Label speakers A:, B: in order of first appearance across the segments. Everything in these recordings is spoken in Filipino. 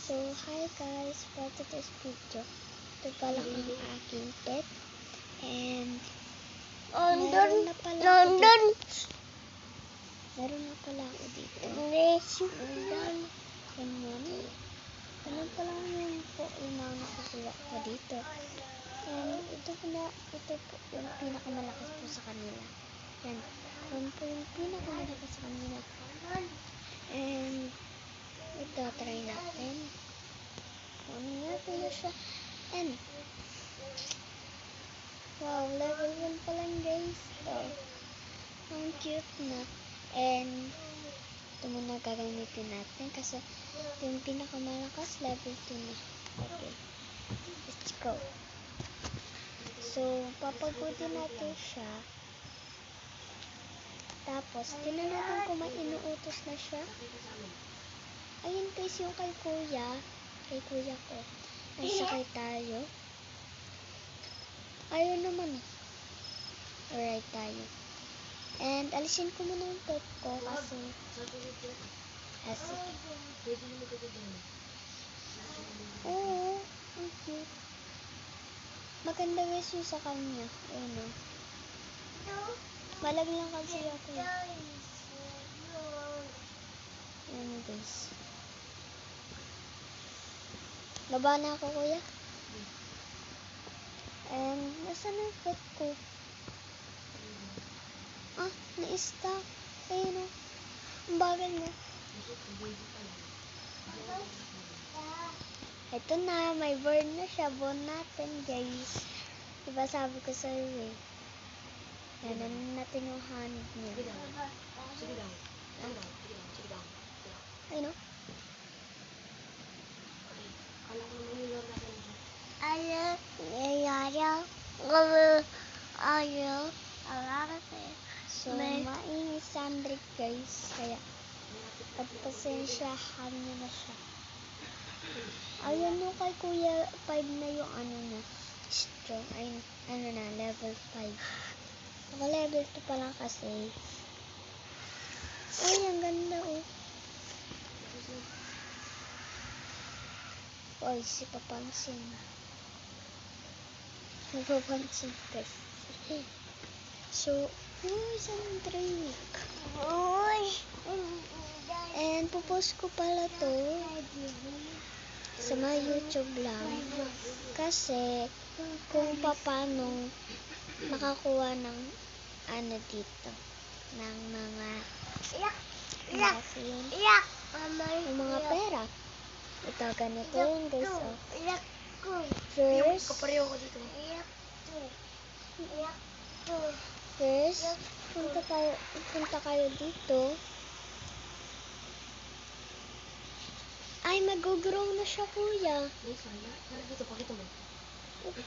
A: So, hi guys, for today's video, ito pala ang aking pet. And, meron na pala ako dito. Ganun pala yung po yung mga nakakuha ko dito. And, ito po yung pinakamalakas po sa kanila. Yan, yun po yung pinakamalakas sa kanila. And, ito, try natin. Ano natin na siya. And, wow, level 1 pa lang guys. Oh, ang cute na. And, ito muna gagamitin natin kasi yung pinakamalakas, level 2 na. Okay, let's go. So, papagutin natin siya. Tapos, tingnan natin kung may inuutos na siya. Ayun guys, yung kay kuya ko. Ay, sakay tayo. Ayun naman. Alright tayo. And, alisin ko muna yung pet ko kasi oo, ang cute. Maganda guys yung sa kanya. Ayun o. Malag lang kasi ako. Ayun guys. Baba na ako kuya. And, nasa na yung pet ko? Ah, na-stuck. Ayun o. Ang bagal niya. Ito na, may bird na siya. Bone natin guys. Diba sabi ko sa iyo eh. Yan natin yung hand niya. Ayun o. So, mainis Sandrick guys. Kaya, pagpasensyahan nyo na siya. Ayun yung kay Kuya 5 na yung ano na. Strong. Ay, ano na, level 5. Ako level 2 pa lang kasi. Ay, ang ganda oh. Oy, si Papansin. Papansin guys. So, Sandrick. And, pupost ko pala to sa mga YouTube lang. Kasi, kung paano makakuha ng ano dito. Ng mga yung mga pera. Ito, ganito yun guys. Oh. First, punta kayo dito. Ay, mag-grow na siya, kuya. Wait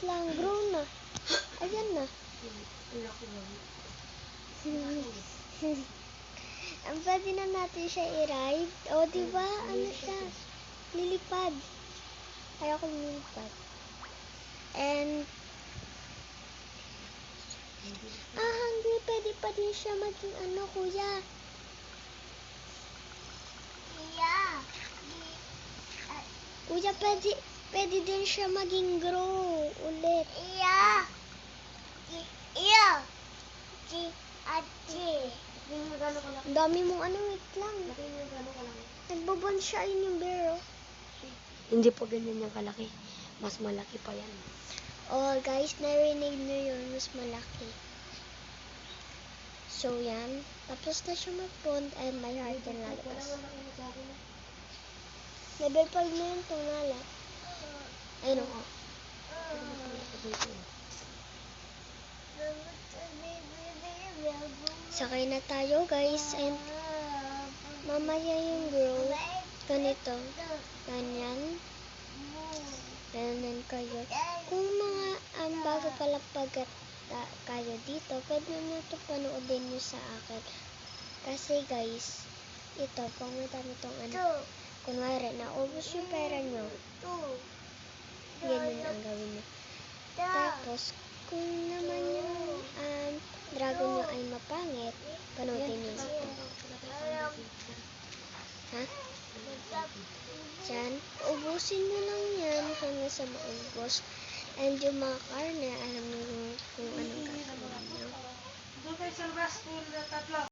A: lang, grow na. Ayan na. Ang pwede na natin siya i-ride. O, diba? Ano siya? Lilipad. Ayaw ko lilipad. And, hindi pwede pa din siya maging ano, kuya. Kuya, pwede din siya maging grow ulit. Ang dami mong ano, wait lang. Nagbubon siya, yun yung bear, oh.
B: Hindi po ganyan yung kalaki. Mas malaki pa yan.
A: Oh, guys, narinig nyo yun, mas malaki. So, yan. Tapos na siya mag-pond and may heart na lalabas. Level 5 na yun, tungala. Ayun o. Sakay na tayo, guys. And, mamaya yung grow. Ganito. Ganyan. Ganyan kayo. Kung mga bago pala kayo dito, pwede nyo ito panoodin nyo sa akin. Kasi guys, ito, kung madami itong ano, kunwari, naubos yung pera nyo, ganyan ang gawin nyo. Tapos, kung naman yung dragon nyo ay mapangit, panoodin nyo ito. Ha? Yan. Ubusin mo lang yan hanggang sa maubos. And yung mga karne, alam mo kung anong gagawin nyo.
C: Doon kayo sa labas, tatlo.